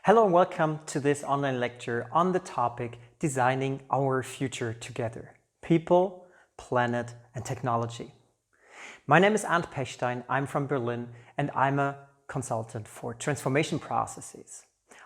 Hello and welcome to this online lecture on the topic Designing Our Future Together, People, Planet and Technology. My name is Arndt Pechstein, I'm from Berlin and I'm a consultant for transformation processes.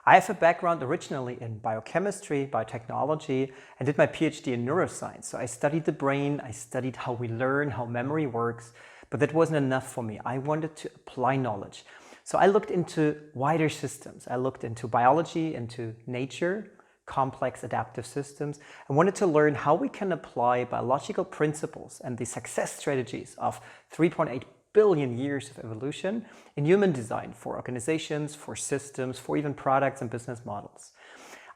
I have a background originally in biochemistry, biotechnology, and did my PhD in neuroscience. So I studied the brain, I studied how we learn, how memory works, but that wasn't enough for me. I wanted to apply knowledge. So I looked into wider systems. I looked into biology, into nature, complex adaptive systems, and wanted to learn how we can apply biological principles and the success strategies of 3.8 billion years of evolution in human design for organizations, for systems, for even products and business models.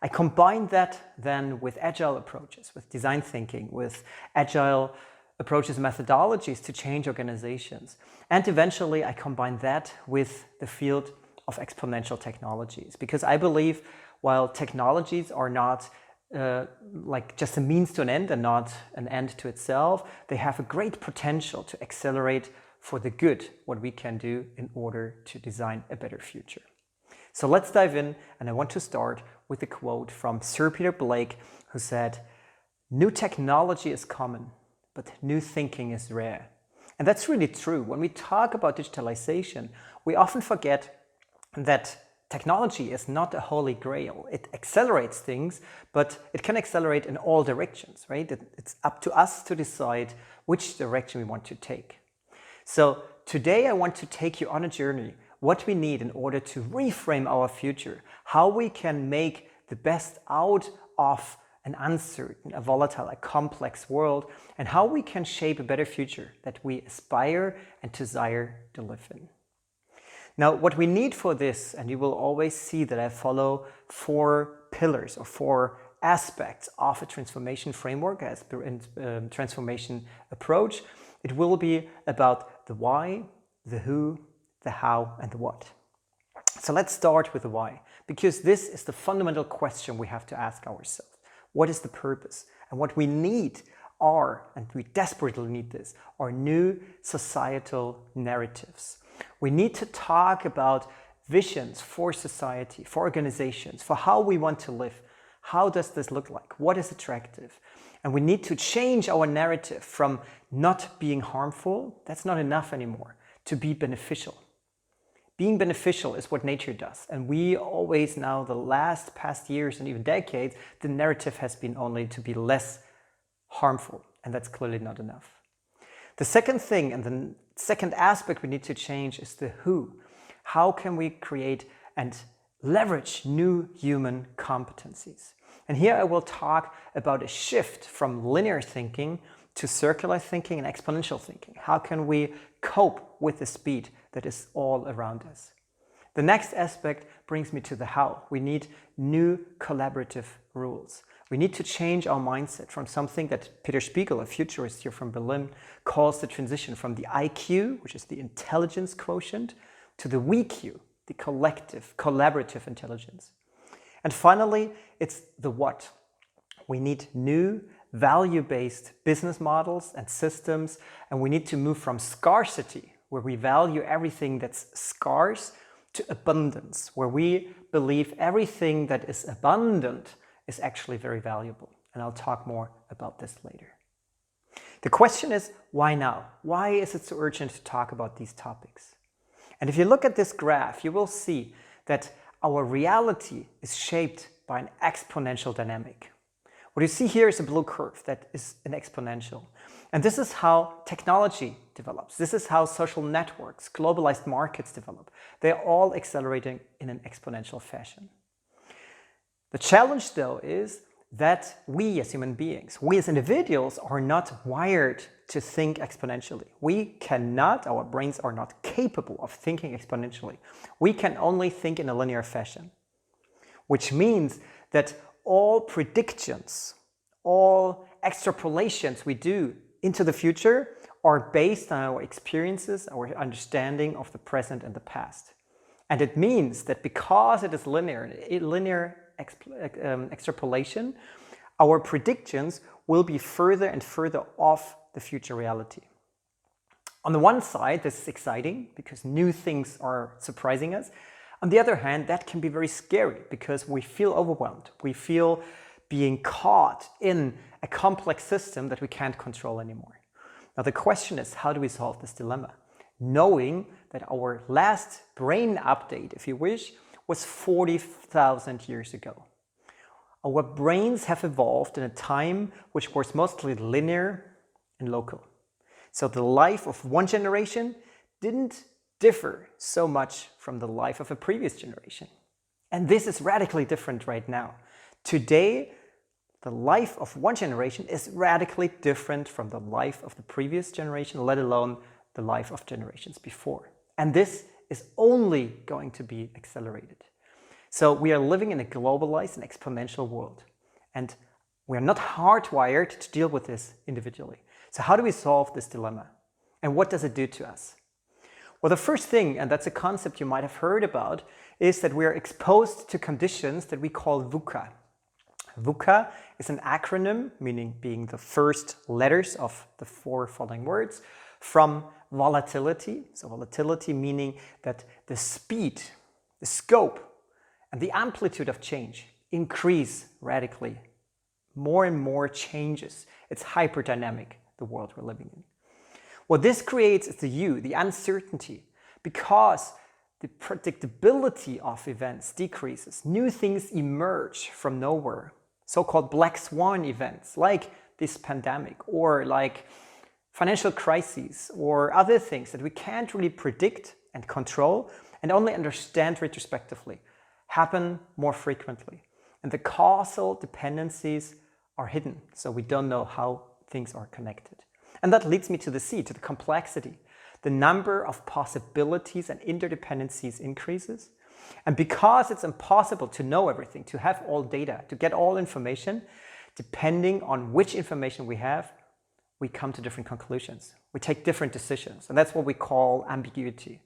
I combined that then with agile approaches, with design thinking, with agile approaches, methodologies to change organizations. And eventually I combined that with the field of exponential technologies, because I believe while technologies are not like just a means to an end and not an end to itself, they have a great potential to accelerate for the good what we can do in order to design a better future. So let's dive in, and I want to start with a quote from Sir Peter Blake, who said, "New technology is common, but new thinking is rare." And that's really true. When we talk about digitalization, we often forget that technology is not a holy grail. It accelerates things, but it can accelerate in all directions, right? It's up to us to decide which direction we want to take. So today I want to take you on a journey, what we need in order to reframe our future, how we can make the best out of an uncertain, a volatile, a complex world, and how we can shape a better future that we aspire and desire to live in. Now, what we need for this, and you will always see that I follow 4 pillars or 4 aspects of a transformation framework as transformation approach. It will be about the why, the who, the how, and the what. So let's start with the why, because this is the fundamental question we have to ask ourselves. What is the purpose? And what we need are, and we desperately need this, are new societal narratives. We need to talk about visions for society, for organizations, for how we want to live. How does this look like? What is attractive? And we need to change our narrative from not being harmful, that's not enough anymore, to be beneficial. Being beneficial is what nature does. And we always now, the past years and even decades, the narrative has been only to be less harmful. And that's clearly not enough. The second thing and the second aspect we need to change is the who. How can we create and leverage new human competencies? And here I will talk about a shift from linear thinking to circular thinking and exponential thinking. How can we cope with the speed that is all around us? The next aspect brings me to the how. We need new collaborative rules. We need to change our mindset from something that Peter Spiegel, a futurist here from Berlin, calls the transition from the IQ, which is the intelligence quotient, to the WeQ, the collective, collaborative intelligence. And finally, it's the what. We need new value-based business models and systems, and we need to move from scarcity, where we value everything that's scarce, to abundance, where we believe everything that is abundant is actually very valuable. And I'll talk more about this later. The question is, why now? Why is it so urgent to talk about these topics? And if you look at this graph, you will see that our reality is shaped by an exponential dynamic. What you see here is a blue curve that is an exponential. And this is how technology develops. This is how social networks, globalized markets develop. They're all accelerating in an exponential fashion. The challenge, though, is that we as human beings, we as individuals, are not wired to think exponentially. We cannot, our brains are not capable of thinking exponentially. We can only think in a linear fashion, which means that all predictions, all extrapolations we do into the future are based on our experiences, our understanding of the present and the past. And it means that because it is linear extrapolation, our predictions will be further and further off the future reality. On the one side, this is exciting because new things are surprising us. On the other hand, that can be very scary because we feel overwhelmed. We feel being caught in a complex system that we can't control anymore. Now the question is, how do we solve this dilemma? Knowing that our last brain update, if you wish, was 40,000 years ago. Our brains have evolved in a time which was mostly linear and local. So the life of one generation didn't differ so much from the life of a previous generation. And this is radically different right now. Today, the life of one generation is radically different from the life of the previous generation, let alone the life of generations before. And this is only going to be accelerated. So we are living in a globalized and exponential world. And we are not hardwired to deal with this individually. So how do we solve this dilemma? And what does it do to us? Well, the first thing, and that's a concept you might have heard about, is that we are exposed to conditions that we call VUCA. VUCA is an acronym, meaning being the first letters of the 4 following words, from volatility. So volatility meaning that the speed, the scope, and the amplitude of change increase radically. More and more changes. It's hyperdynamic, the world we're living in. What this creates is the uncertainty, because the predictability of events decreases. New things emerge from nowhere. So-called black swan events like this pandemic or like financial crises or other things that we can't really predict and control and only understand retrospectively happen more frequently. And the causal dependencies are hidden, so we don't know how things are connected. And that leads me to the C, to the complexity. The number of possibilities and interdependencies increases. And because it's impossible to know everything, to have all data, to get all information, depending on which information we have, we come to different conclusions. We take different decisions, and that's what we call ambiguity.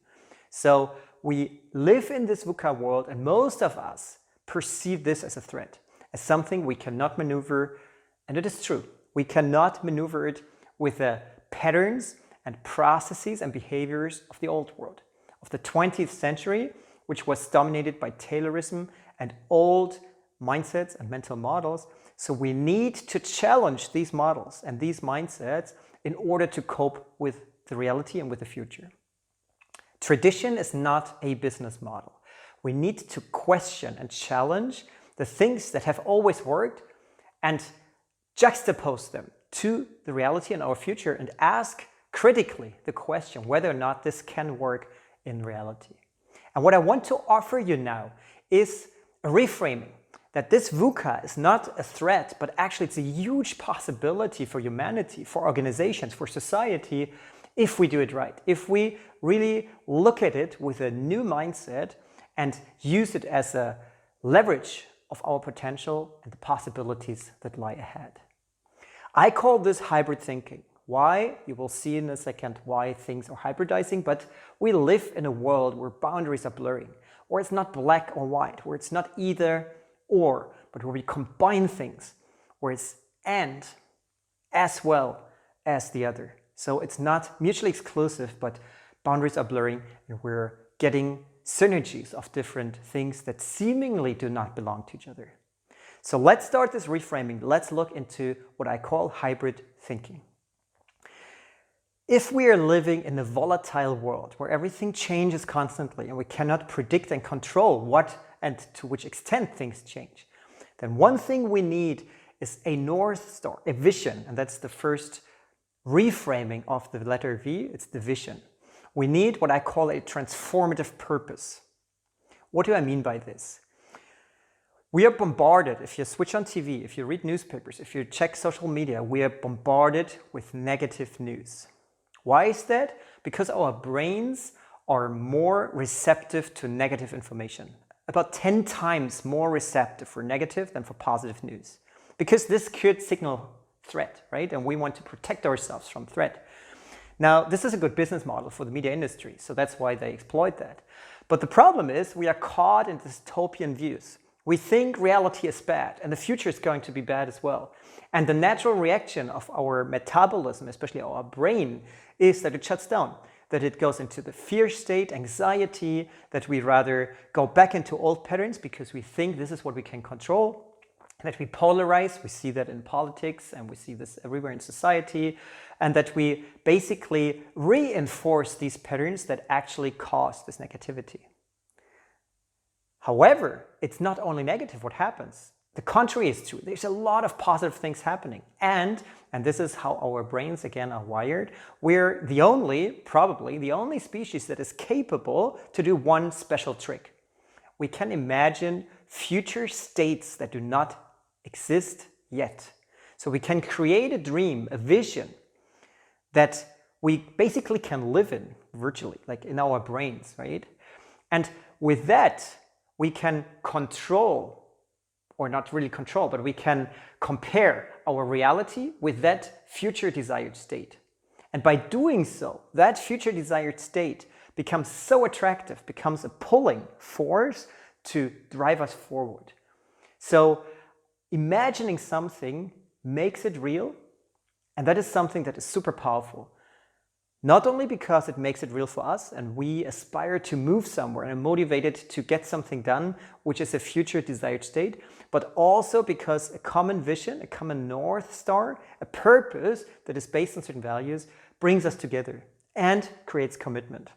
So we live in this VUCA world, and most of us perceive this as a threat, as something we cannot maneuver, and it is true. We cannot maneuver it with the patterns and processes and behaviors of the old world, of the 20th century, which was dominated by Taylorism and old mindsets and mental models. So we need to challenge these models and these mindsets in order to cope with the reality and with the future. Tradition is not a business model. We need to question and challenge the things that have always worked and juxtapose them to the reality in our future and ask critically the question whether or not this can work in reality. And what I want to offer you now is a reframing that this VUCA is not a threat, but actually it's a huge possibility for humanity, for organizations, for society, if we do it right. If we really look at it with a new mindset and use it as a leverage of our potential and the possibilities that lie ahead. I call this hybrid thinking. Why? You will see in a second why things are hybridizing, but we live in a world where boundaries are blurring, where it's not black or white, where it's not either or, but where we combine things, where it's and as well as the other. So it's not mutually exclusive, but boundaries are blurring and we're getting synergies of different things that seemingly do not belong to each other. So let's start this reframing. Let's look into what I call hybrid thinking. If we are living in a volatile world where everything changes constantly and we cannot predict and control what and to which extent things change, then one thing we need is a North Star, a vision, and that's the first reframing of the letter V, it's the vision. We need what I call a transformative purpose. What do I mean by this? We are bombarded, if you switch on TV, if you read newspapers, if you check social media, we are bombarded with negative news. Why is that? Because our brains are more receptive to negative information. About 10 times more receptive for negative than for positive news. Because this could signal threat, right? And we want to protect ourselves from threat. Now, this is a good business model for the media industry, so that's why they exploit that. But the problem is we are caught in dystopian views. We think reality is bad and the future is going to be bad as well. And the natural reaction of our metabolism, especially our brain, is that it shuts down, that it goes into the fear state, anxiety, that we rather go back into old patterns because we think this is what we can control, that we polarize, we see that in politics and we see this everywhere in society, and that we basically reinforce these patterns that actually cause this negativity. However, it's not only negative what happens. The contrary is true. There's a lot of positive things happening. And this is how our brains, again, are wired. We're probably the only species that is capable to do one special trick. We can imagine future states that do not exist yet. So we can create a dream, a vision that we basically can live in virtually, like in our brains, right? And with that, we can control, or not really control, but we can compare our reality with that future desired state. And by doing so, that future desired state becomes so attractive, becomes a pulling force to drive us forward. So imagining something makes it real, and that is something that is super powerful. Not only because it makes it real for us and we aspire to move somewhere and are motivated to get something done, which is a future desired state, but also because a common vision, a common North Star, a purpose that is based on certain values brings us together and creates commitment.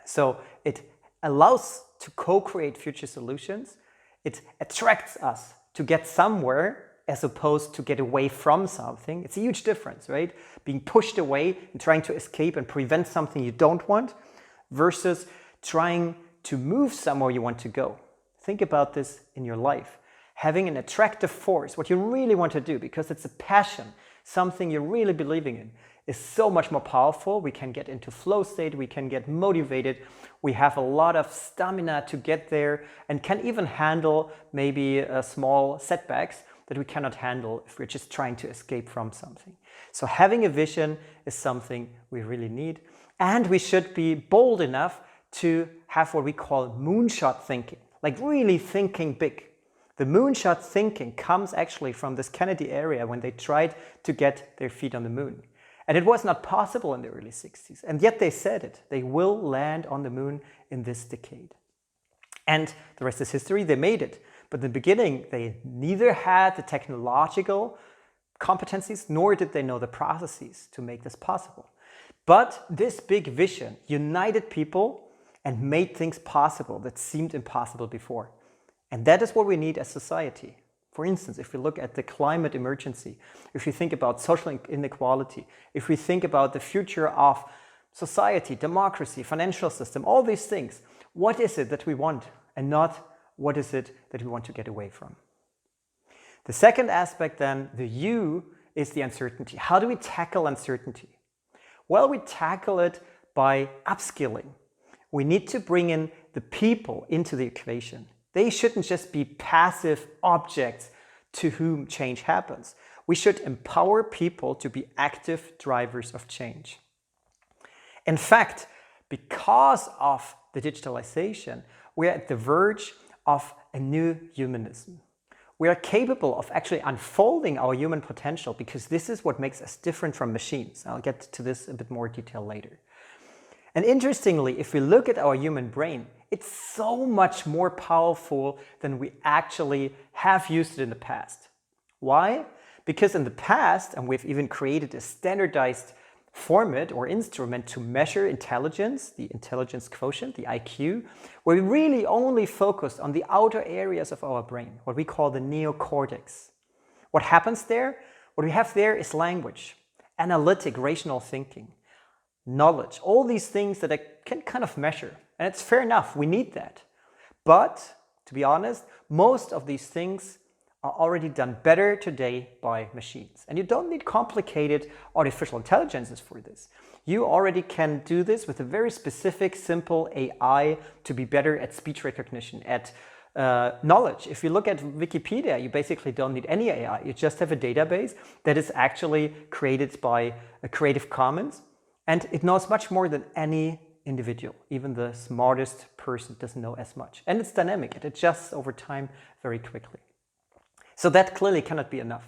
So it allows to co-create future solutions. It attracts us to get somewhere as opposed to get away from something. It's a huge difference, right? Being pushed away and trying to escape and prevent something you don't want versus trying to move somewhere you want to go. Think about this in your life. Having an attractive force, what you really want to do, because it's a passion, something you're really believing in, is so much more powerful. We can get into flow state, we can get motivated, we have a lot of stamina to get there and can even handle maybe small setbacks that we cannot handle if we're just trying to escape from something. So having a vision is something we really need. And we should be bold enough to have what we call moonshot thinking, like really thinking big. The moonshot thinking comes actually from this Kennedy area when they tried to get their feet on the moon. And it was not possible in the early 60s. And yet they said it. They will land on the moon in this decade. And the rest is history. They made it. But in the beginning, they neither had the technological competencies, nor did they know the processes to make this possible. But this big vision united people and made things possible that seemed impossible before. And that is what we need as society. For instance, if we look at the climate emergency, if we think about social inequality, if we think about the future of society, democracy, financial system, all these things, what is it that we want and not what is it that we want to get away from? The second aspect then, the U, is the uncertainty. How do we tackle uncertainty? Well, we tackle it by upskilling. We need to bring in the people into the equation. They shouldn't just be passive objects to whom change happens. We should empower people to be active drivers of change. In fact, because of the digitalization, we're at the verge of a new humanism. We are capable of actually unfolding our human potential because this is what makes us different from machines. I'll get to this in a bit more detail later. And interestingly, if we look at our human brain, it's so much more powerful than we actually have used it in the past. Why? Because in the past, and we've even created a standardized format or instrument to measure intelligence, the intelligence quotient, the IQ, where we really only focused on the outer areas of our brain, what we call the neocortex. What happens there? What we have there is language, analytic, rational thinking, knowledge, all these things that I can kind of measure. And it's fair enough, we need that. But, to be honest, most of these things are already done better today by machines. And you don't need complicated artificial intelligences for this. You already can do this with a very specific, simple AI to be better at speech recognition, at knowledge. If you look at Wikipedia, you basically don't need any AI. You just have a database that is actually created by a Creative Commons, and it knows much more than any individual. Even the smartest person doesn't know as much. And it's dynamic. It adjusts over time very quickly. So that clearly cannot be enough.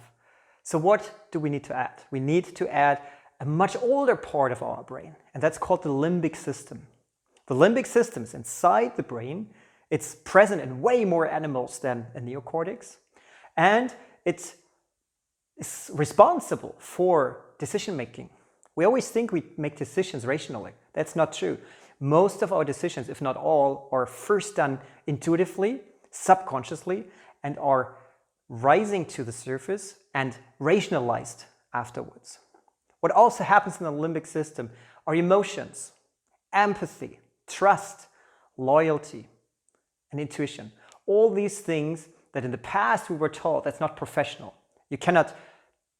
So what do we need to add? We need to add a much older part of our brain, and that's called the limbic system. The limbic system is inside the brain. It's present in way more animals than a neocortex, and it's responsible for decision making. We always think we make decisions rationally. That's not true. Most of our decisions, if not all, are first done intuitively, subconsciously, and are rising to the surface and rationalized afterwards. What also happens in the limbic system are emotions, empathy, trust, loyalty, and intuition. All these things that in the past we were told that's not professional. You cannot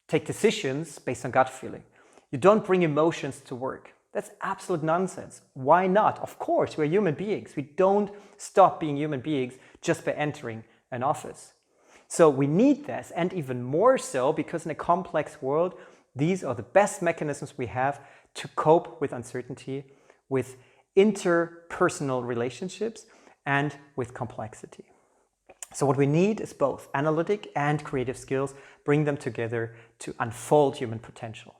take decisions based on gut feeling. You don't bring emotions to work. That's absolute nonsense. Why not? Of course, we're human beings. We don't stop being human beings just by entering an office. So we need this, and even more so because in a complex world, these are the best mechanisms we have to cope with uncertainty, with interpersonal relationships, and with complexity. So what we need is both analytic and creative skills, bring them together to unfold human potential.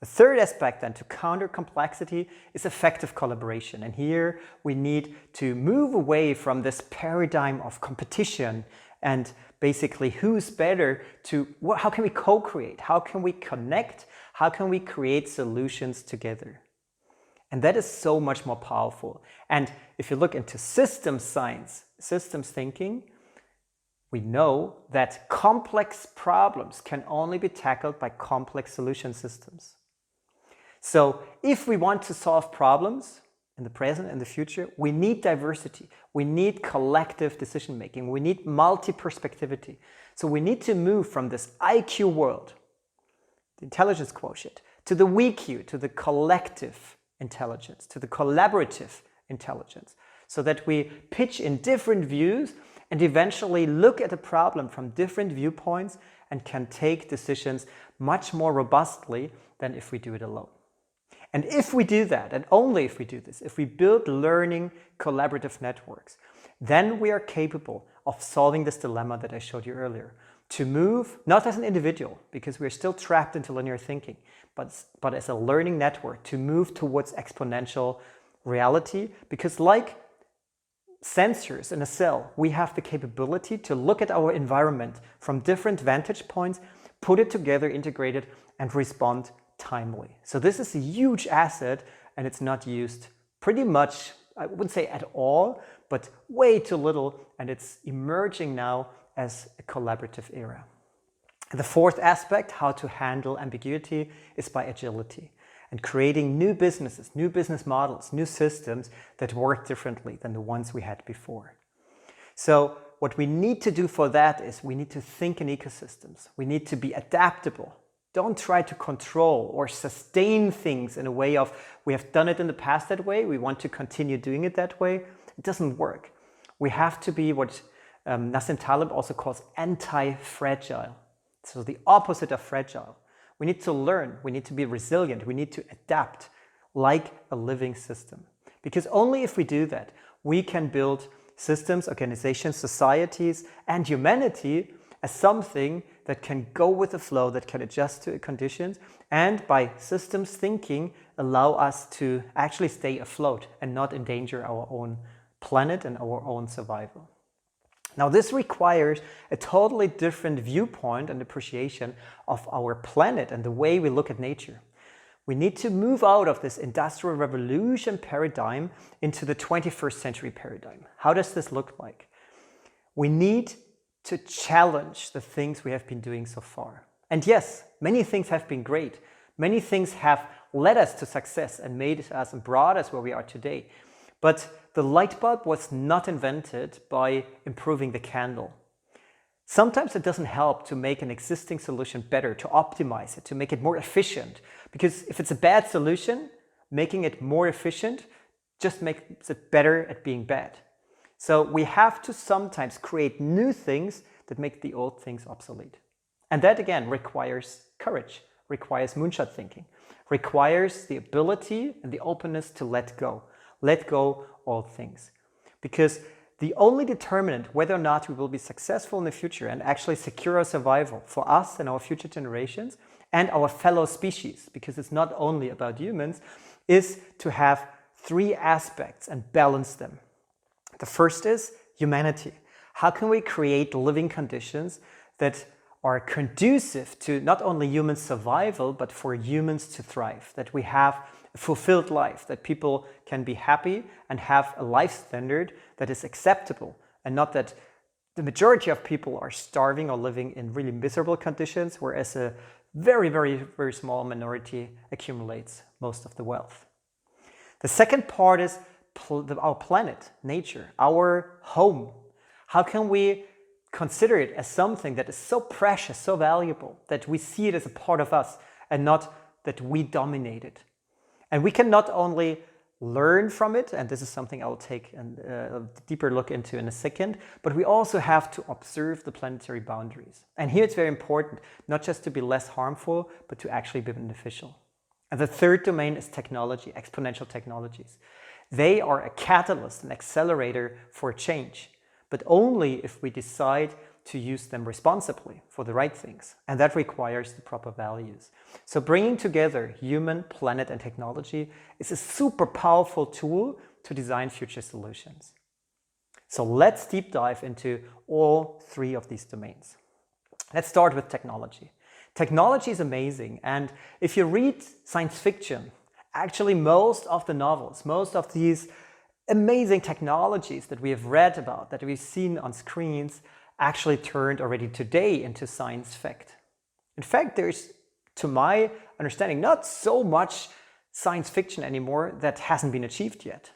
The third aspect then to counter complexity is effective collaboration. And here we need to move away from this paradigm of competition and basically who's better to how can we co-create, how can we connect, how can we create solutions together. And that is so much more powerful. And if you look into systems science, systems thinking, we know that complex problems can only be tackled by complex solution systems. So if we want to solve problems in the present and the future, we need diversity. We need collective decision making. We need multi-perspectivity. So we need to move from this IQ world, the intelligence quotient, to the WeQ, to the collective intelligence, to the collaborative intelligence, so that we pitch in different views and eventually look at a problem from different viewpoints and can take decisions much more robustly than if we do it alone. And if we do that, and only if we do this, if we build learning collaborative networks, then we are capable of solving this dilemma that I showed you earlier. To move, not as an individual, because we're still trapped into linear thinking, but as a learning network, to move towards exponential reality, because like sensors in a cell, we have the capability to look at our environment from different vantage points, put it together, integrate it, and respond timely. So this is a huge asset, and it's not used pretty much, I wouldn't say at all, but way too little, and it's emerging now as a collaborative era. The fourth aspect, how to handle ambiguity, is by agility and creating new businesses, new business models, new systems that work differently than the ones we had before. So what we need to do for that is we need to think in ecosystems. We need to be adaptable. Don't try to control or sustain things in a way of, we have done it in the past that way, we want to continue doing it that way. It doesn't work. We have to be what Nassim Taleb also calls anti-fragile. So the opposite of fragile. We need to learn, we need to be resilient, we need to adapt like a living system. Because only if we do that, we can build systems, organizations, societies, and humanity as something that can go with the flow, that can adjust to conditions, and by systems thinking, allow us to actually stay afloat and not endanger our own planet and our own survival. Now, this requires a totally different viewpoint and appreciation of our planet and the way we look at nature. We need to move out of this industrial revolution paradigm into the 21st century paradigm. How does this look like? We need to challenge the things we have been doing so far. And yes, many things have been great. Many things have led us to success and made us and brought us where we are today. But the light bulb was not invented by improving the candle. Sometimes it doesn't help to make an existing solution better, to optimize it, to make it more efficient. Because if it's a bad solution, making it more efficient just makes it better at being bad. So we have to sometimes create new things that make the old things obsolete. And that again requires courage, requires moonshot thinking, requires the ability and the openness to let go all things. Because the only determinant whether or not we will be successful in the future and actually secure our survival for us and our future generations and our fellow species, because it's not only about humans, is to have three aspects and balance them. The first is humanity. How can we create living conditions that are conducive to not only human survival, but for humans to thrive, that we have a fulfilled life, that people can be happy and have a life standard that is acceptable, and not that the majority of people are starving or living in really miserable conditions, whereas a very, very, very small minority accumulates most of the wealth. The second part is our planet, nature, our home. How can we consider it as something that is so precious, so valuable, that we see it as a part of us and not that we dominate it? And we can not only learn from it, and this is something I'll take a deeper look into in a second, but we also have to observe the planetary boundaries. And here it's very important, not just to be less harmful, but to actually be beneficial. And the third domain is technology, exponential technologies. They are a catalyst, an accelerator for change, but only if we decide to use them responsibly for the right things. And that requires the proper values. So bringing together human, planet, and technology is a super powerful tool to design future solutions. So let's deep dive into all three of these domains. Let's start with technology. Technology is amazing. And if you read science fiction, actually most of the novels, most of these amazing technologies that we have read about, that we've seen on screens, actually turned already today into science fact. In fact, there's, to my understanding, not so much science fiction anymore that hasn't been achieved yet.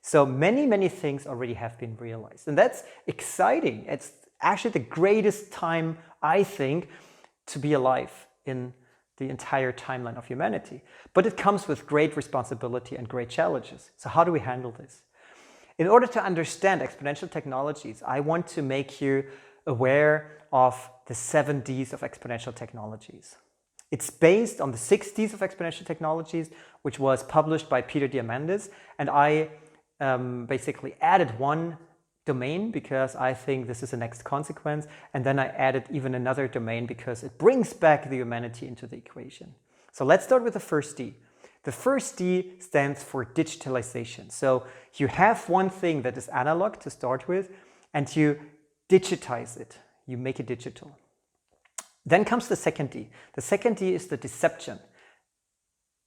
So many things already have been realized. And that's exciting. It's actually the greatest time, I think, to be alive in the entire timeline of humanity. But it comes with great responsibility and great challenges. So how do we handle this? In order to understand exponential technologies, I want to make you aware of the 7 Ds of exponential technologies. It's based on the 6 Ds of exponential technologies, which was published by Peter Diamandis, and I basically added one domain because I think this is the next consequence, and then I added even another domain because it brings back the humanity into the equation. So let's start with the first D. The first D stands for digitalization. So you have one thing that is analog to start with, and you digitize it. You make it digital. Then comes the second D. The second D is the deception.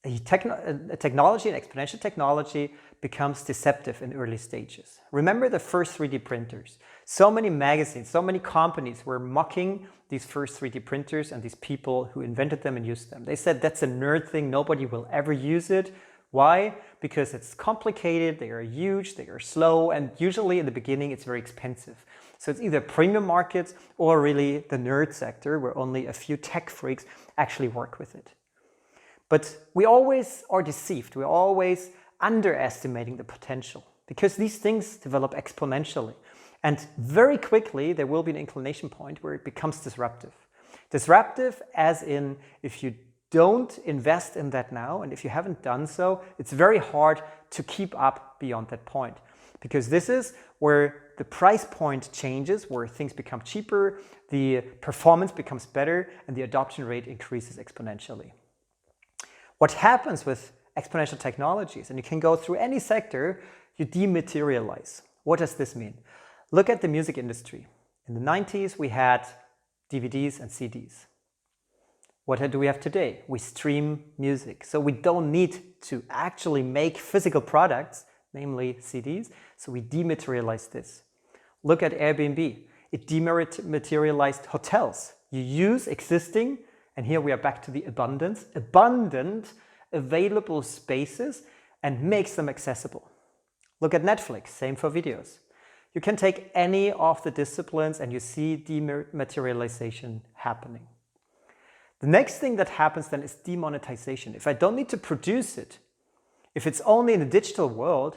A technology, an exponential technology, becomes deceptive in early stages. Remember the first 3D printers. So many magazines, so many companies were mocking these first 3D printers and these people who invented them and used them. They said that's a nerd thing, nobody will ever use it. Why? Because it's complicated, they are huge, they are slow, and usually in the beginning it's very expensive. So it's either premium markets or really the nerd sector where only a few tech freaks actually work with it. But we always are deceived, we're always underestimating the potential because these things develop exponentially. And very quickly there will be an inclination point where it becomes disruptive. Disruptive as in if you don't invest in that now, and if you haven't done so, it's very hard to keep up beyond that point. Because this is where the price point changes, where things become cheaper, the performance becomes better, and the adoption rate increases exponentially. What happens with exponential technologies, and you can go through any sector, you dematerialize. What does this mean? Look at the music industry. In the 90s, we had DVDs and CDs. What do we have today? We stream music. So we don't need to actually make physical products, namely CDs. So we dematerialize this. Look at Airbnb. It dematerialized hotels. You use existing, and here we are back to the abundant available spaces and makes them accessible. Look at Netflix, same for videos. You can take any of the disciplines and you see dematerialization happening. The next thing that happens then is demonetization. If I don't need to produce it, if it's only in the digital world,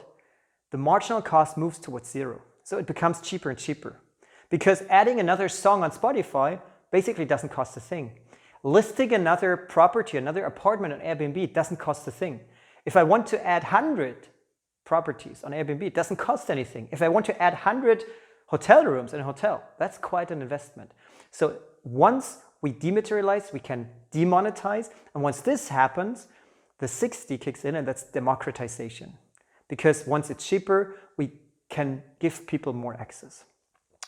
the marginal cost moves towards zero. So it becomes cheaper and cheaper. Because adding another song on Spotify basically doesn't cost a thing. Listing another property, another apartment on Airbnb doesn't cost a thing. If I want to add 100 properties on Airbnb, it doesn't cost anything. If I want to add 100 hotel rooms in a hotel, that's quite an investment. So once we dematerialize, we can demonetize. And once this happens, the 6D kicks in, and that's democratization. Because once it's cheaper, we can give people more access.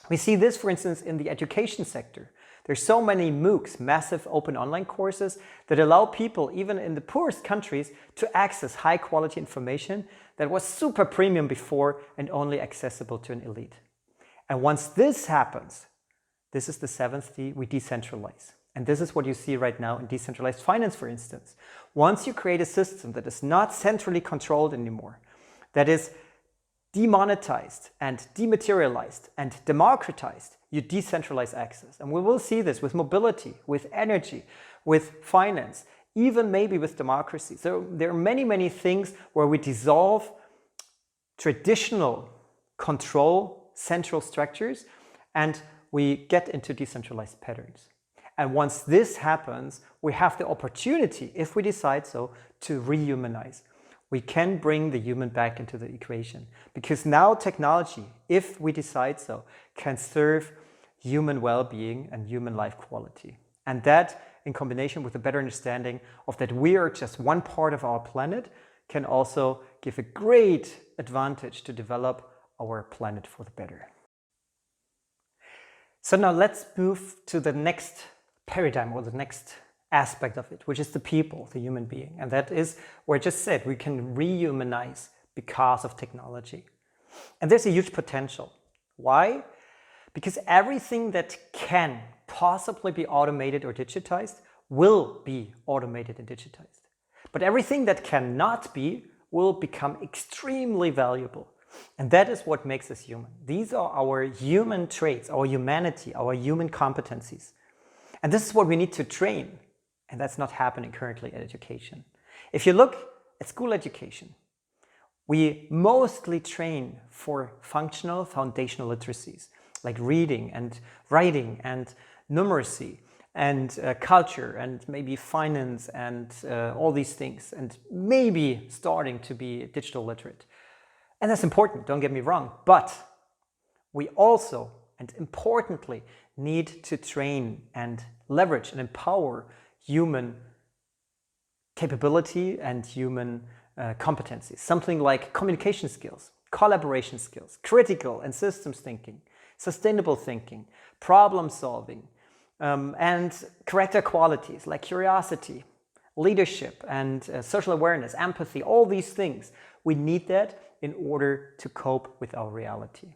We see this, for instance, in the education sector. There's so many MOOCs, massive open online courses, that allow people, even in the poorest countries, to access high quality information that was super premium before and only accessible to an elite. And once this happens, this is the 7th D, we decentralize. And this is what you see right now in decentralized finance, for instance. Once you create a system that is not centrally controlled anymore, that is demonetized and dematerialized and democratized, you decentralize access. And we will see this with mobility, with energy, with finance, even maybe with democracy. So there are many, many things where we dissolve traditional control, central structures, and we get into decentralized patterns. And once this happens, we have the opportunity, if we decide so, to rehumanize. We can bring the human back into the equation, because now technology, if we decide so, can serve human well-being and human life quality. And that, in combination with a better understanding of that we are just one part of our planet, can also give a great advantage to develop our planet for the better. So now let's move to the next paradigm, or the next aspect of it, which is the people, the human being. And that is where I just said we can rehumanize because of technology. And there's a huge potential. Why? Because everything that can possibly be automated or digitized will be automated and digitized. But everything that cannot be will become extremely valuable. And that is what makes us human. These are our human traits, our humanity, our human competencies. And this is what we need to train. And that's not happening currently in education. If you look at school education, we mostly train for functional foundational literacies, like reading and writing and numeracy and culture and maybe finance and all these things, and maybe starting to be digital literate. And that's important, don't get me wrong, but we also, and importantly, need to train and leverage and empower human capability and human competencies. Something like communication skills, collaboration skills, critical and systems thinking, sustainable thinking, problem solving, and character qualities like curiosity, leadership, and social awareness, empathy, all these things. We need that in order to cope with our reality.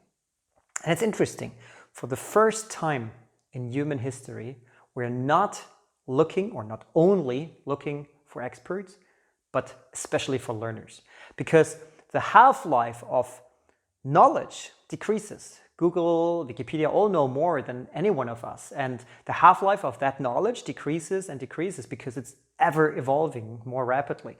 And it's interesting, for the first time in human history, we're not looking, or not only looking, for experts, but especially for learners. Because the half-life of knowledge decreases. Google, Wikipedia all know more than any one of us. And the half-life of that knowledge decreases and decreases because it's ever evolving more rapidly.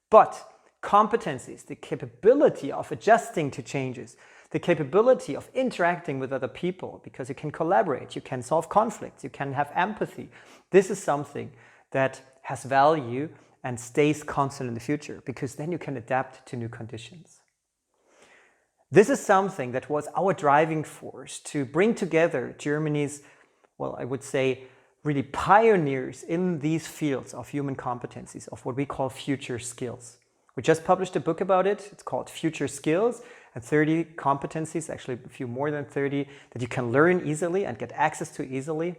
But competencies, the capability of adjusting to changes, the capability of interacting with other people, because you can collaborate, you can solve conflicts, you can have empathy. This is something that has value and stays constant in the future, because then you can adapt to new conditions. This is something that was our driving force to bring together Germany's, well, I would say, really pioneers in these fields of human competencies, of what we call future skills. We just published a book about it. It's called Future Skills, and 30 competencies, actually a few more than 30, that you can learn easily and get access to easily.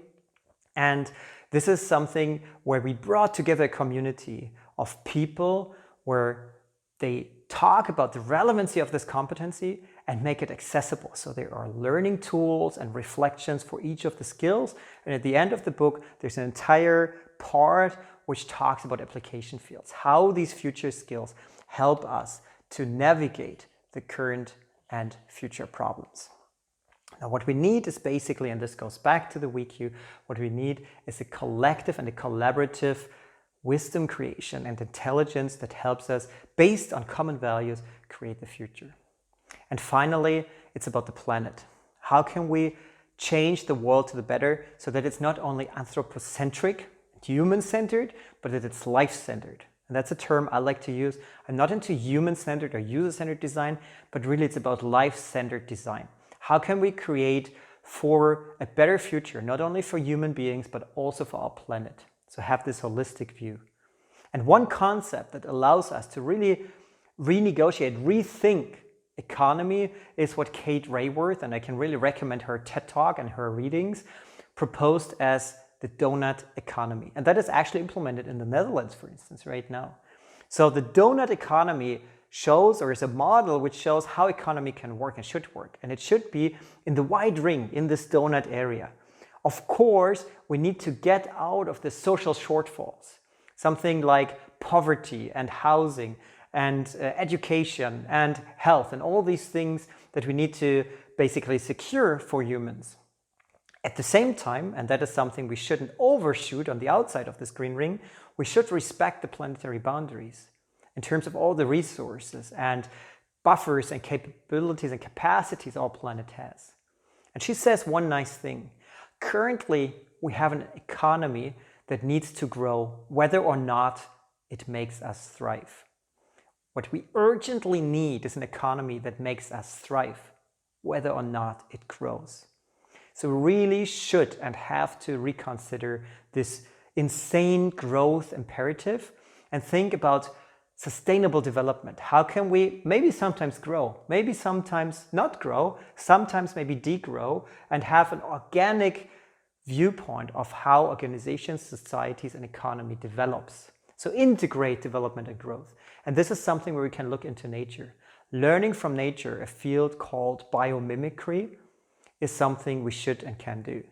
And this is something where we brought together a community of people where they talk about the relevancy of this competency and make it accessible. So there are learning tools and reflections for each of the skills. And at the end of the book, there's an entire part which talks about application fields, how these future skills help us to navigate the current and future problems. Now, what we need is basically, and this goes back to the VQ, what we need is a collective and a collaborative wisdom creation and intelligence that helps us, based on common values, create the future. And finally, it's about the planet. How can we change the world to the better so that it's not only anthropocentric, human-centered, but that it's life-centered? And that's a term I like to use. I'm not into human-centered or user-centered design, but really it's about life-centered design. How can we create for a better future, not only for human beings, but also for our planet. So have this holistic view. And one concept that allows us to really renegotiate, rethink economy is what Kate Raworth, and I can really recommend her TED Talk and her readings, proposed as the donut economy. And that is actually implemented in the Netherlands, for instance, right now. So the donut economy shows, or is a model which shows how economy can work and should work. And it should be in the wide ring, in this donut area. Of course, we need to get out of the social shortfalls. Something like poverty and housing and education and health and all these things that we need to basically secure for humans. At the same time, and that is something we shouldn't overshoot on the outside of this green ring, we should respect the planetary boundaries in terms of all the resources and buffers and capabilities and capacities our planet has. And she says one nice thing. Currently, we have an economy that needs to grow whether or not it makes us thrive. What we urgently need is an economy that makes us thrive whether or not it grows. So we really should and have to reconsider this insane growth imperative and think about sustainable development. How can we maybe sometimes grow, maybe sometimes not grow, sometimes maybe degrow, and have an organic viewpoint of how organizations, societies, and economy develops. So integrate development and growth. And this is something where we can look into nature. Learning from nature, a field called biomimicry, is something we should and can do.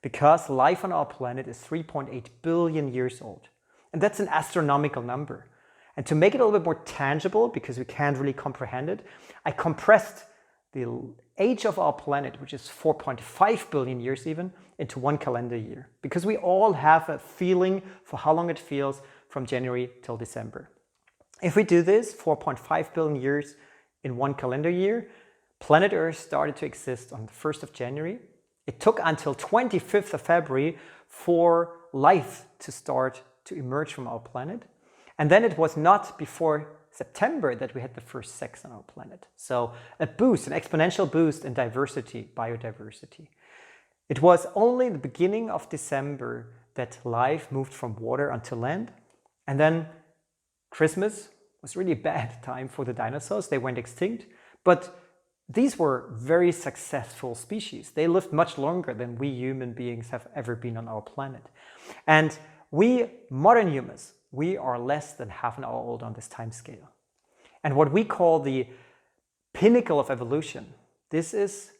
Because life on our planet is 3.8 billion years old. And that's an astronomical number. And to make it a little bit more tangible, because we can't really comprehend it, I compressed the age of our planet, which is 4.5 billion years even, into one calendar year. Because we all have a feeling for how long it feels from January till December. If we do this, 4.5 billion years in one calendar year, planet Earth started to exist on the 1st of January. It took until 25th of February for life to start to emerge from our planet. And then it was not before September that we had the first sex on our planet. So a boost, an exponential boost in diversity, biodiversity. It was only the beginning of December that life moved from water onto land. And then Christmas was really a bad time for the dinosaurs. They went extinct. But these were very successful species. They lived much longer than we human beings have ever been on our planet. And we modern humans, we are less than half an hour old on this time scale. And what we call the pinnacle of evolution, this is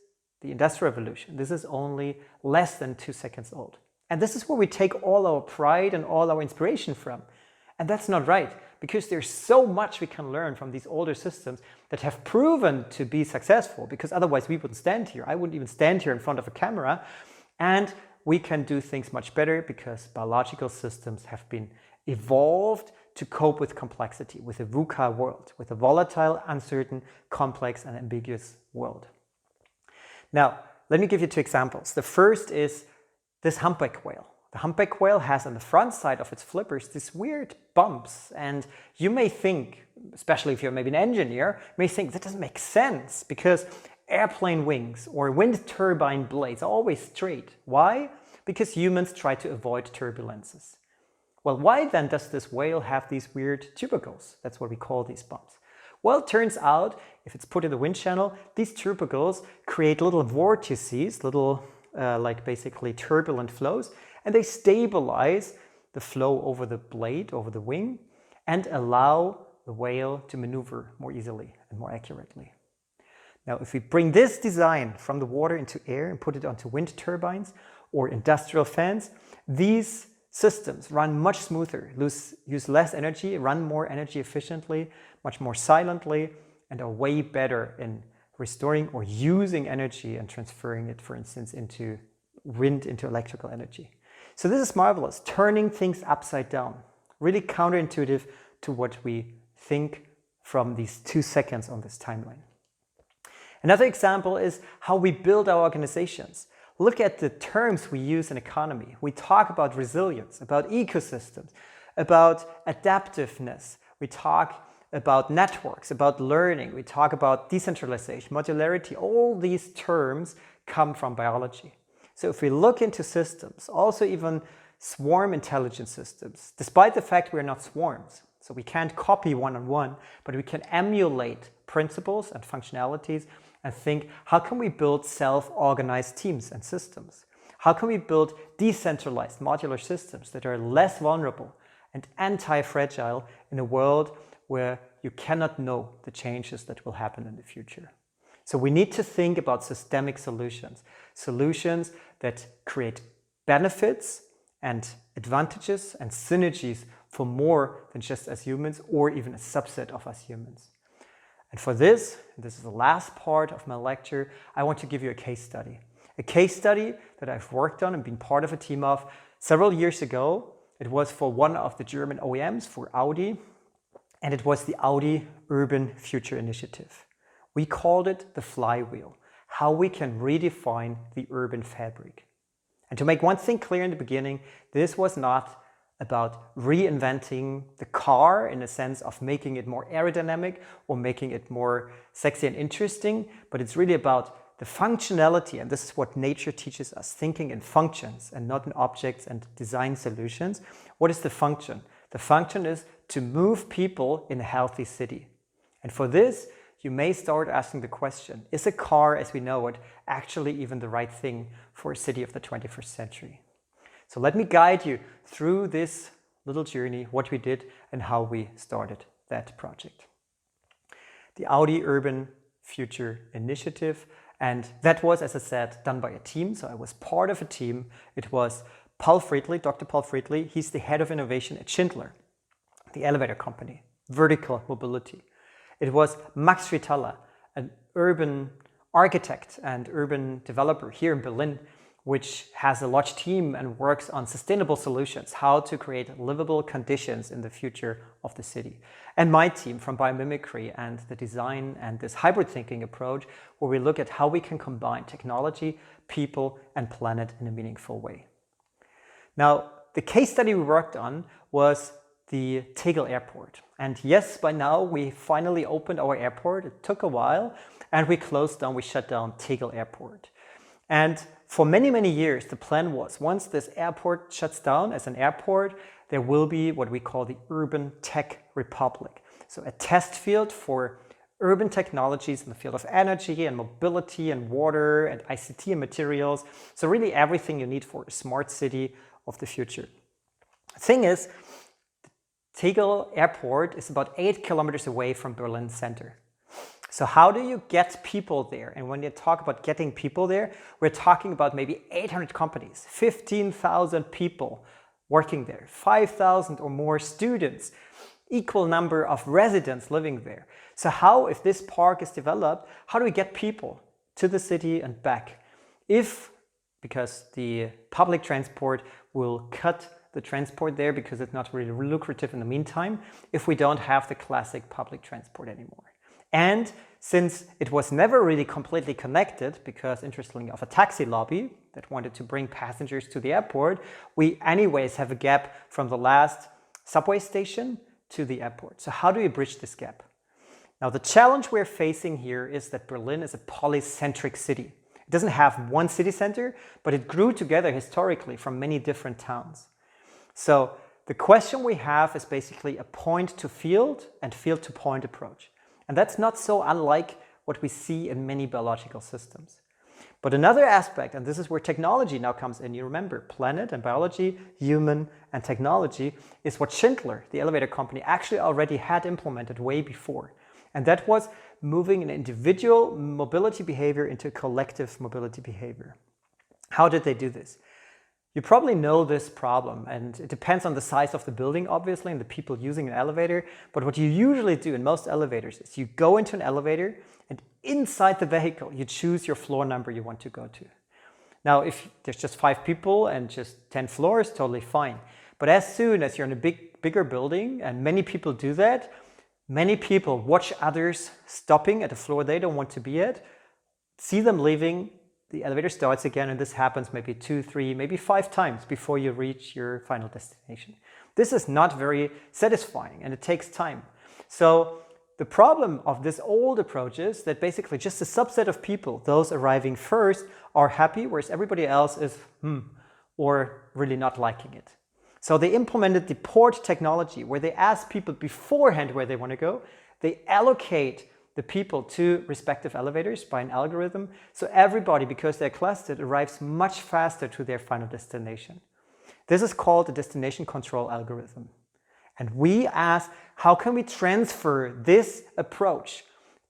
the Industrial Revolution. This is only less than 2 seconds old. And this is where we take all our pride and all our inspiration from. And that's not right, because there's so much we can learn from these older systems that have proven to be successful, because otherwise we wouldn't stand here. I wouldn't even stand here in front of a camera. And we can do things much better because biological systems have been evolved to cope with complexity, with a VUCA world, with a volatile, uncertain, complex, and ambiguous world. Now, let me give you 2 examples. The first is this humpback whale. The humpback whale has on the front side of its flippers these weird bumps, and you may think, especially if you're maybe an engineer, may think that doesn't make sense because airplane wings or wind turbine blades are always straight. Why? Because humans try to avoid turbulences. Well, why then does this whale have these weird tubercles? That's what we call these bumps. Well, it turns out, if it's put in the wind channel, these tubercles create little vortices, little like basically turbulent flows, and they stabilize the flow over the blade, over the wing, and allow the whale to maneuver more easily and more accurately. Now, if we bring this design from the water into air and put it onto wind turbines or industrial fans, these systems run much smoother, use less energy, run more energy efficiently, much more silently, and are way better in restoring or using energy and transferring it, for instance, into wind, into electrical energy. So this is marvelous, turning things upside down, really counterintuitive to what we think from these 2 seconds on this timeline. Another example is how we build our organizations. Look at the terms we use in economy. We talk about resilience, about ecosystems, about adaptiveness. We talk about networks, about learning. We talk about decentralization, modularity. All these terms come from biology. So if we look into systems, also even swarm intelligence systems, despite the fact we're not swarms, so we can't copy one-on-one, but we can emulate principles and functionalities and think, how can we build self-organized teams and systems? How can we build decentralized modular systems that are less vulnerable and anti-fragile in a world where you cannot know the changes that will happen in the future? So we need to think about systemic solutions, solutions that create benefits and advantages and synergies for more than just us humans or even a subset of us humans. And for this, and this is the last part of my lecture, I want to give you a case study. A case study that I've worked on and been part of a team of several years ago. It was for one of the German OEMs, for Audi, and it was the Audi Urban Future Initiative. We called it the flywheel, how we can redefine the urban fabric. And to make one thing clear in the beginning, this was not about reinventing the car in the sense of making it more aerodynamic or making it more sexy and interesting, but it's really about the functionality, and this is what nature teaches us, thinking in functions and not in objects and design solutions. What is the function? The function is to move people in a healthy city. And for this, you may start asking the question, is a car as we know it actually even the right thing for a city of the 21st century? So let me guide you through this little journey, what we did and how we started that project. The Audi Urban Future Initiative, and that was, as I said, done by a team. So I was part of a team. It was Paul Friedli, Dr. Paul Friedli. He's the head of innovation at Schindler, the elevator company, vertical mobility. It was Max Ritalla, an urban architect and urban developer here in Berlin, which has a large team and works on sustainable solutions, how to create livable conditions in the future of the city. And my team from Biomimicry and the design and this hybrid thinking approach, where we look at how we can combine technology, people, and planet in a meaningful way. Now, the case study we worked on was the Tegel Airport. And yes, by now we finally opened our airport. It took a while, and we shut down Tegel Airport. And for many, many years, the plan was, once this airport shuts down as an airport, there will be what we call the Urban Tech Republic. So a test field for urban technologies in the field of energy and mobility and water and ICT and materials. So really everything you need for a smart city of the future. The thing is, Tegel Airport is about 8 kilometers away from Berlin center. So how do you get people there? And when you talk about getting people there, we're talking about maybe 800 companies, 15,000 people working there, 5,000 or more students, equal number of residents living there. So how, if this park is developed, how do we get people to the city and back? Because the public transport will cut the transport there because it's not really lucrative in the meantime, if we don't have the classic public transport anymore. And since it was never really completely connected, because interestingly of a taxi lobby that wanted to bring passengers to the airport, we anyways have a gap from the last subway station to the airport. So how do we bridge this gap? Now the challenge we're facing here is that Berlin is a polycentric city. It doesn't have one city center, but it grew together historically from many different towns. So the question we have is basically a point to field and field to point approach. And that's not so unlike what we see in many biological systems. But another aspect, and this is where technology now comes in, you remember, planet and biology, human and technology, is what Schindler, the elevator company, actually already had implemented way before. And that was moving an individual mobility behavior into collective mobility behavior. How did they do this? You probably know this problem, and it depends on the size of the building, obviously, and the people using an elevator. But what you usually do in most elevators is you go into an elevator, and inside the vehicle, you choose your floor number you want to go to. Now, if there's just 5 people and just 10 floors, totally fine. But as soon as you're in a bigger building, and many people do that, many people watch others stopping at a floor they don't want to be at, see them leaving, the elevator starts again, and this happens maybe 2, 3, maybe 5 times before you reach your final destination. This is not very satisfying, and it takes time. So The problem of this old approach is that basically just a subset of people, those arriving first, are happy, whereas everybody else is or really not liking it. So they implemented the port technology where they ask people beforehand where they want to go. They allocate the people to respective elevators by an algorithm. So everybody, because they're clustered, arrives much faster to their final destination. This is called the destination control algorithm. And we ask, how can we transfer this approach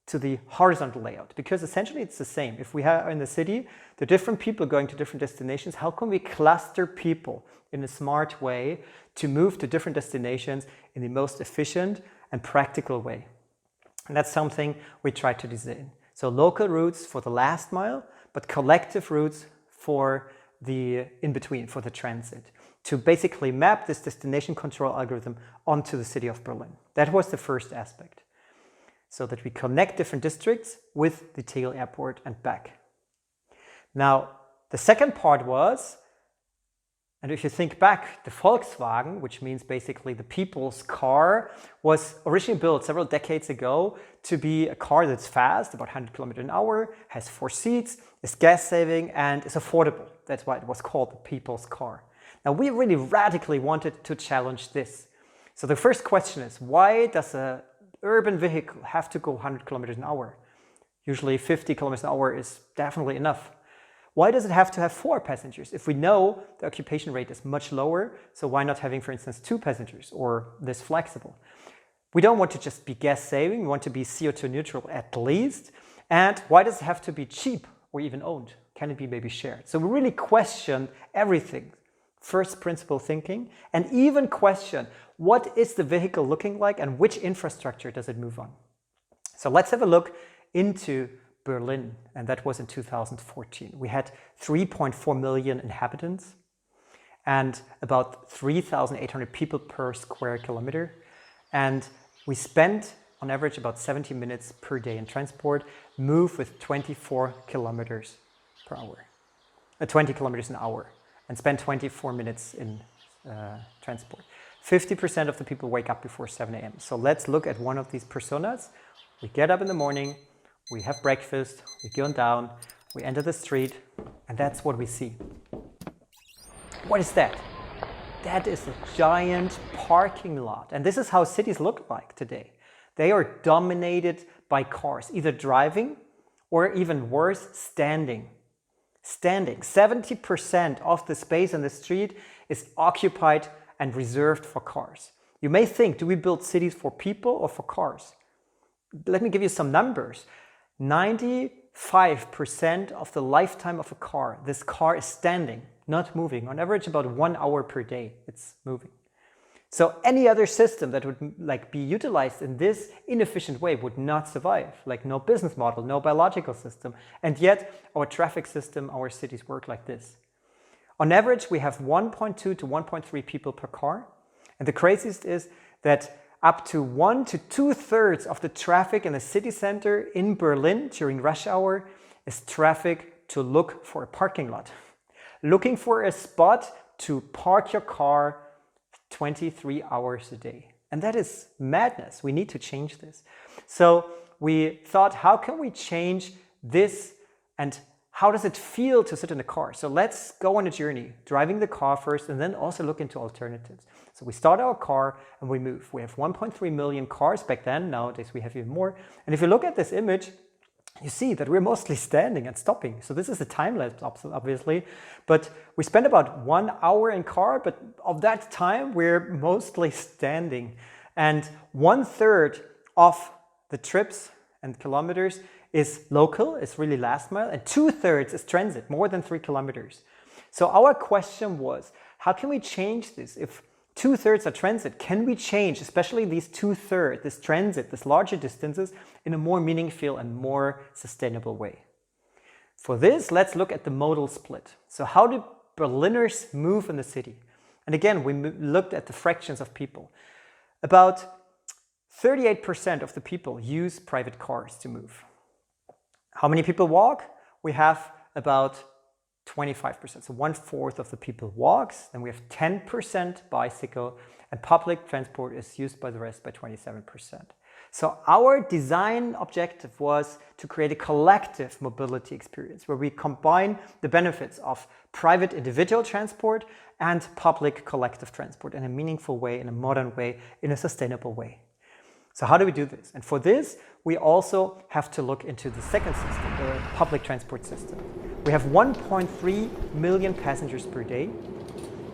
to the horizontal layout? Because essentially it's the same. If we are in the city, the different people going to different destinations, how can we cluster people in a smart way to move to different destinations in the most efficient and practical way? And that's something we try to design. So local routes for the last mile, but collective routes for the in-between, for the transit, to basically map this destination control algorithm onto the city of Berlin. That was the first aspect, so that we connect different districts with the Tegel airport and back. Now, the second part was, and if you think back, the Volkswagen, which means basically the people's car, was originally built several decades ago to be a car that's fast, about 100 kilometers an hour, has 4 seats, is gas saving, and is affordable. That's why it was called the people's car. Now, we really radically wanted to challenge this. So the first question is, why does an urban vehicle have to go 100 kilometers an hour? Usually 50 kilometers an hour is definitely enough. Why does it have to have 4 passengers? If we know the occupation rate is much lower, so why not having, for instance, 2 passengers or this flexible? We don't want to just be gas saving, we want to be CO2 neutral at least. And why does it have to be cheap or even owned? Can it be maybe shared? So we really questioned everything. First principle thinking, and even question, what is the vehicle looking like and which infrastructure does it move on? So let's have a look into Berlin, and that was in 2014. We had 3.4 million inhabitants and about 3,800 people per square kilometer. And we spent on average about 70 minutes per day in transport, move with 24 kilometers per hour, 20 kilometers an hour, and spend 24 minutes in transport. 50% of the people wake up before 7 a.m. So let's look at one of these personas. We get up in the morning, we have breakfast, we go down, we enter the street, and that's what we see. What is that? That is a giant parking lot. And this is how cities look like today. They are dominated by cars, either driving or even worse, standing. 70% of the space on the street is occupied and reserved for cars. You may think, do we build cities for people or for cars? Let me give you some numbers. 95% of the lifetime of a car, this car is standing, not moving. On average, about 1 hour per day, it's moving. So any other system that would be utilized in this inefficient way would not survive, like no business model, no biological system. And yet our traffic system, our cities work like this. On average, we have 1.2 to 1.3 people per car. And the craziest is that up to 1 to 2/3 of the traffic in the city center in Berlin during rush hour is traffic to look for a parking lot. Looking for a spot to park your car 23 hours a day. And that is madness. We need to change this. So we thought, how can we change this and how does it feel to sit in a car? So let's go on a journey, driving the car first and then also look into alternatives. So we start our car and we move. We have 1.3 million cars back then. Nowadays we have even more. And if you look at this image, you see that we're mostly standing and stopping. So this is a time lapse, obviously, but we spend about 1 hour in car, but of that time, we're mostly standing. And 1/3 of the trips and kilometers is local, is really last mile, and 2/3 is transit, more than 3 kilometers. So our question was, how can we change this? If 2/3 are transit, can we change, especially these 2/3, this transit, this larger distances, in a more meaningful and more sustainable way? For this, let's look at the modal split. So how do Berliners move in the city? And again, we looked at the fractions of people. About 38% of the people use private cars to move. How many people walk? We have about 25%, so 1/4 of the people walks, then we have 10% bicycle, and public transport is used by the rest by 27%. So our design objective was to create a collective mobility experience where we combine the benefits of private individual transport and public collective transport in a meaningful way, in a modern way, in a sustainable way. So how do we do this? And for this, we also have to look into the second system, the public transport system. We have 1.3 million passengers per day.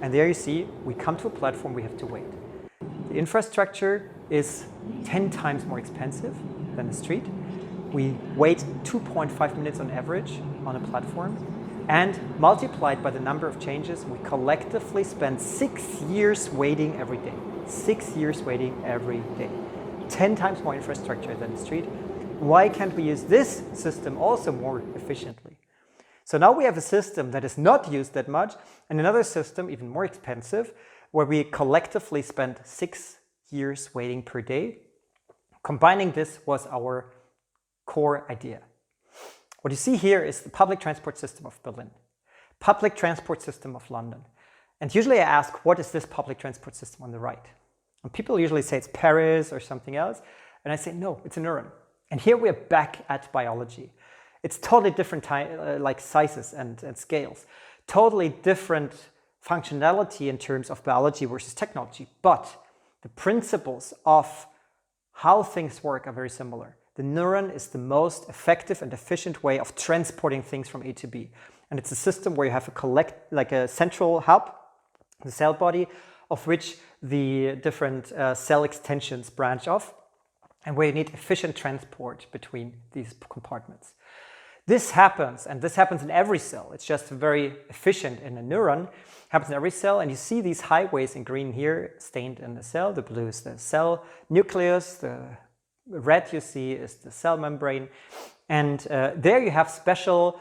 And there you see, we come to a platform, we have to wait. The infrastructure is 10 times more expensive than the street. We wait 2.5 minutes on average on a platform. And multiplied by the number of changes, we collectively spend 6 years waiting every day. 6 years waiting every day. 10 times more infrastructure than the street. Why can't we use this system also more efficiently? So now we have a system that is not used that much, and another system, even more expensive, where we collectively spend 6 years waiting per day. Combining this was our core idea. What you see here is the public transport system of Berlin, public transport system of London. And usually I ask, what is this public transport system on the right? And people usually say it's Paris or something else. And I say, no, it's a neuron. And here we're back at biology. It's totally different like sizes and scales. Totally different functionality in terms of biology versus technology. But the principles of how things work are very similar. The neuron is the most effective and efficient way of transporting things from A to B. And it's a system where you have a central hub, the cell body, of which the different cell extensions branch off, and where you need efficient transport between these compartments. This happens, and this happens in every cell. It's just very efficient in a neuron. It happens in every cell, and you see these highways in green here stained in the cell. The blue is the cell nucleus, the red you see is the cell membrane. And there you have special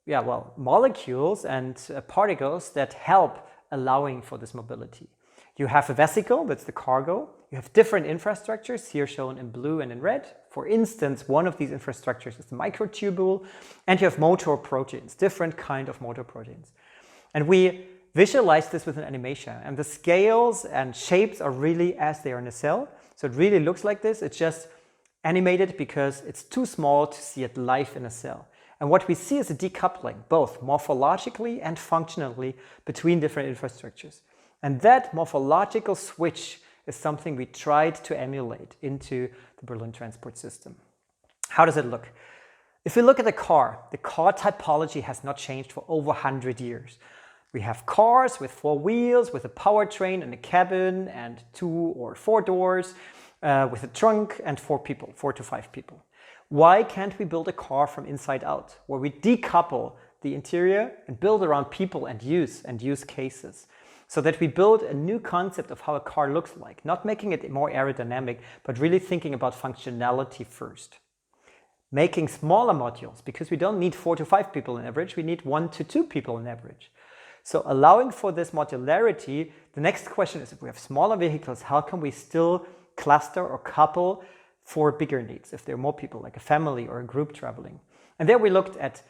molecules and particles that help allowing for this mobility. You have a vesicle, that's the cargo. You have different infrastructures, here shown in blue and in red. For instance, one of these infrastructures is the microtubule, and you have motor proteins, different kind of motor proteins. And we visualize this with an animation, and the scales and shapes are really as they are in a cell. So it really looks like this. It's just animated because it's too small to see it live in a cell. And what we see is a decoupling, both morphologically and functionally, between different infrastructures. And that morphological switch is something we tried to emulate into the Berlin transport system. How does it look? If we look at the car typology has not changed for over 100 years. We have cars with 4 wheels, with a powertrain and a cabin and 2 or 4 doors, with a trunk and 4 to 5 people. Why can't we build a car from inside out, where we decouple the interior and build around people and use cases? So that we build a new concept of how a car looks like, not making it more aerodynamic, but really thinking about functionality first. Making smaller modules, because we don't need 4 to 5 people on average, we need 1 to 2 people on average. So allowing for this modularity, the next question is, if we have smaller vehicles, how can we still cluster or couple for bigger needs, if there are more people, like a family or a group traveling? And there we looked at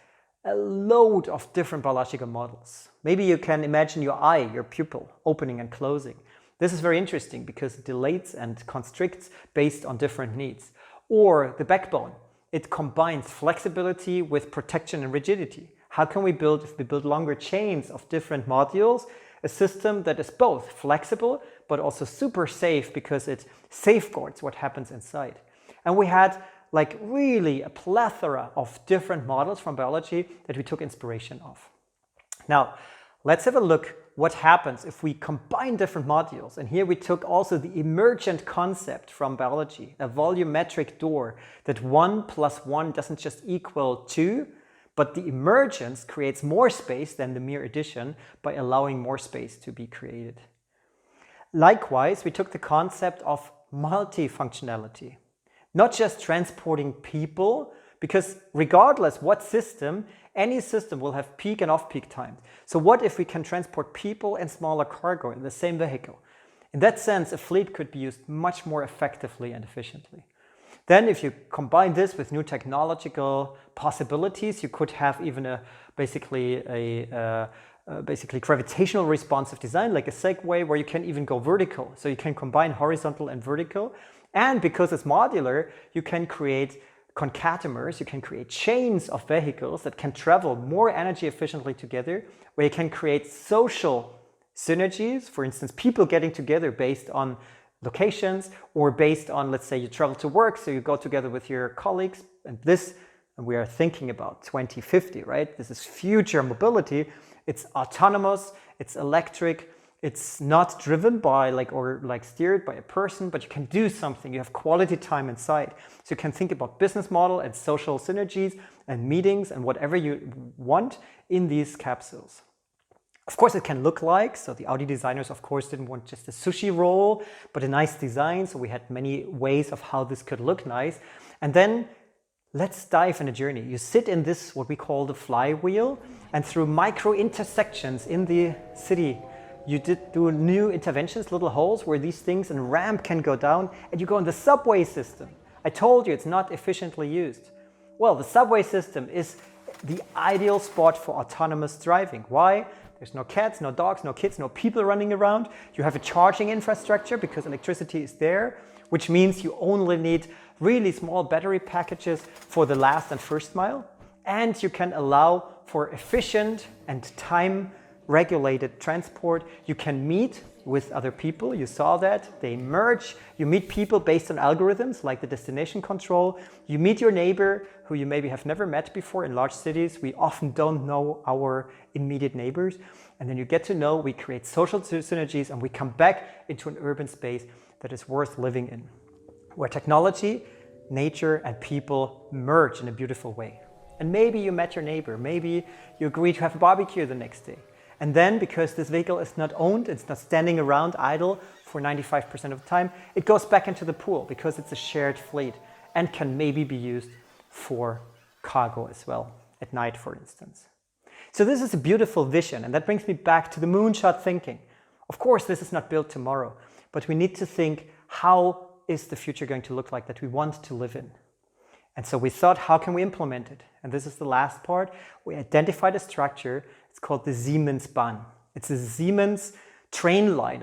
a load of different biological models. Maybe you can imagine your eye, your pupil, opening and closing. This is very interesting because it dilates and constricts based on different needs. Or the backbone. It combines flexibility with protection and rigidity. How can we build, if we build longer chains of different modules, a system that is both flexible but also super safe because it safeguards what happens inside? And we had like really a plethora of different models from biology that we took inspiration of. Now, let's have a look what happens if we combine different modules. And here we took also the emergent concept from biology, a volumetric door, that 1 + 1 doesn't just equal 2, but the emergence creates more space than the mere addition by allowing more space to be created. Likewise, we took the concept of multifunctionality. Not just transporting people, because regardless what system, any system will have peak and off-peak times. So what if we can transport people and smaller cargo in the same vehicle? In that sense, a fleet could be used much more effectively and efficiently. Then if you combine this with new technological possibilities, you could have even basically a basically gravitational responsive design, like a Segway, where you can even go vertical. So you can combine horizontal and vertical. And because it's modular, you can create concatenators, you can create chains of vehicles that can travel more energy efficiently together, where you can create social synergies, for instance, people getting together based on locations or based on, let's say you travel to work, so you go together with your colleagues, and we are thinking about 2050, right? This is future mobility. It's autonomous, it's electric, it's not driven by or steered by a person, but you can do something. You have quality time inside. So you can think about business model and social synergies and meetings and whatever you want in these capsules. Of course, it can look like, so the Audi designers, of course, didn't want just a sushi roll, but a nice design. So we had many ways of how this could look nice. And then let's dive in a journey. You sit in this, what we call the flywheel, and through micro intersections in the city, you do new interventions, little holes where these things and ramp can go down, and you go in the subway system. I told you it's not efficiently used. Well, the subway system is the ideal spot for autonomous driving. Why? There's no cats, no dogs, no kids, no people running around. You have a charging infrastructure because electricity is there, which means you only need really small battery packages for the last and first mile. And you can allow for efficient and time-regulated transport. You can meet with other people. You saw that. They merge. You meet people based on algorithms like the destination control. You meet your neighbor who you maybe have never met before. In large cities, we often don't know our immediate neighbors. And then you get to know, we create social synergies, and we come back into an urban space that is worth living in, where technology, nature, and people merge in a beautiful way. And maybe you met your neighbor. Maybe you agree to have a barbecue the next day. And then, because this vehicle is not owned, it's not standing around idle for 95% of the time, it goes back into the pool because it's a shared fleet and can maybe be used for cargo as well, at night, for instance. So this is a beautiful vision, and that brings me back to the moonshot thinking. Of course, this is not built tomorrow, but we need to think, how is the future going to look like that we want to live in? And so we thought, how can we implement it? And this is the last part. We identified a structure. It's called the Siemens Bahn. It's a Siemens train line,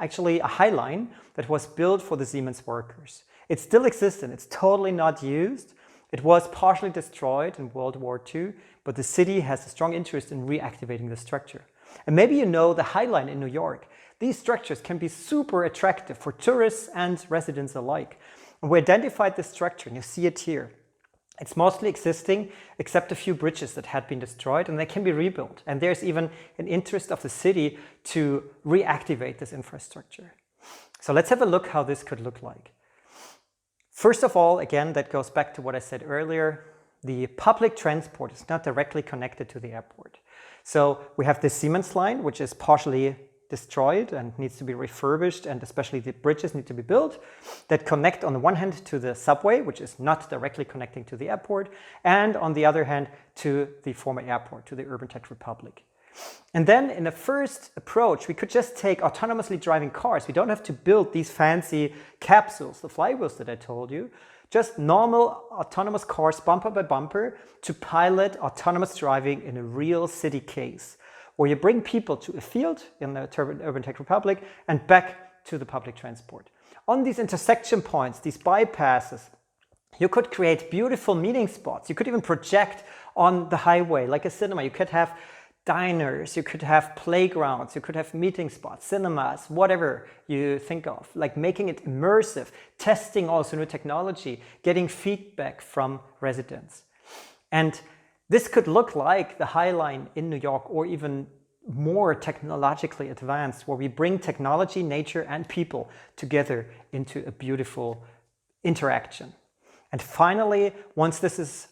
actually a high line that was built for the Siemens workers. It still exists and it's totally not used. It was partially destroyed in World War II, but the city has a strong interest in reactivating the structure. And maybe you know the High Line in New York. These structures can be super attractive for tourists and residents alike. And we identified this structure, and you see it here. It's mostly existing, except a few bridges that had been destroyed, and they can be rebuilt. And there's even an interest of the city to reactivate this infrastructure. So let's have a look how this could look like. First of all, again, that goes back to what I said earlier. The public transport is not directly connected to the airport. So we have the Siemens line, which is partially destroyed and needs to be refurbished, and especially the bridges need to be built that connect on the one hand to the subway, which is not directly connecting to the airport, and on the other hand to the former airport, to the Urban Tech Republic. And then in the first approach, we could just take autonomously driving cars. We don't have to build these fancy capsules, the flywheels that I told you, just normal autonomous cars bumper by bumper to pilot autonomous driving in a real city case, where you bring people to a field in the Urban Tech Republic and back to the public transport. On these intersection points, these bypasses, you could create beautiful meeting spots. You could even project on the highway like a cinema. You could have diners, you could have playgrounds, you could have meeting spots, cinemas, whatever you think of, like making it immersive, testing also new technology, getting feedback from residents. And this could look like the High Line in New York, or even more technologically advanced, where we bring technology, nature, and people together into a beautiful interaction. And finally, once this is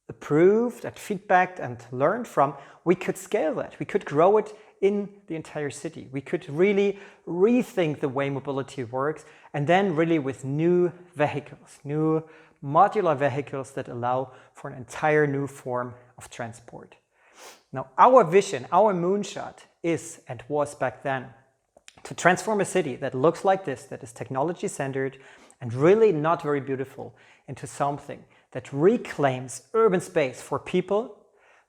approved and feedbacked and learned from, we could scale that. We could grow it in the entire city. We could really rethink the way mobility works, and then really with new vehicles, new modular vehicles that allow for an entire new form of transport. Now, our vision, our moonshot is, and was back then, to transform a city that looks like this, that is technology-centered and really not very beautiful, into something that reclaims urban space for people,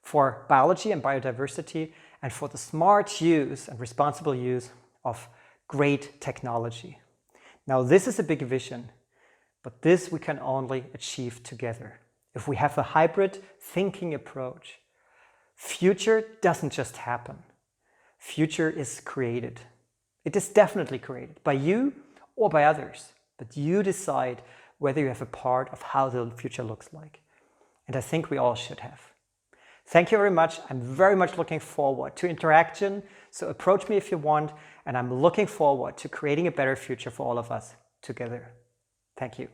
for biology and biodiversity, and for the smart use and responsible use of great technology. Now, this is a big vision, but this we can only achieve together. If we have a hybrid thinking approach, future doesn't just happen. Future is created. It is definitely created by you or by others, but you decide whether you have a part of how the future looks like. And I think we all should have. Thank you very much. I'm very much looking forward to interaction, so approach me if you want, and I'm looking forward to creating a better future for all of us together. Thank you.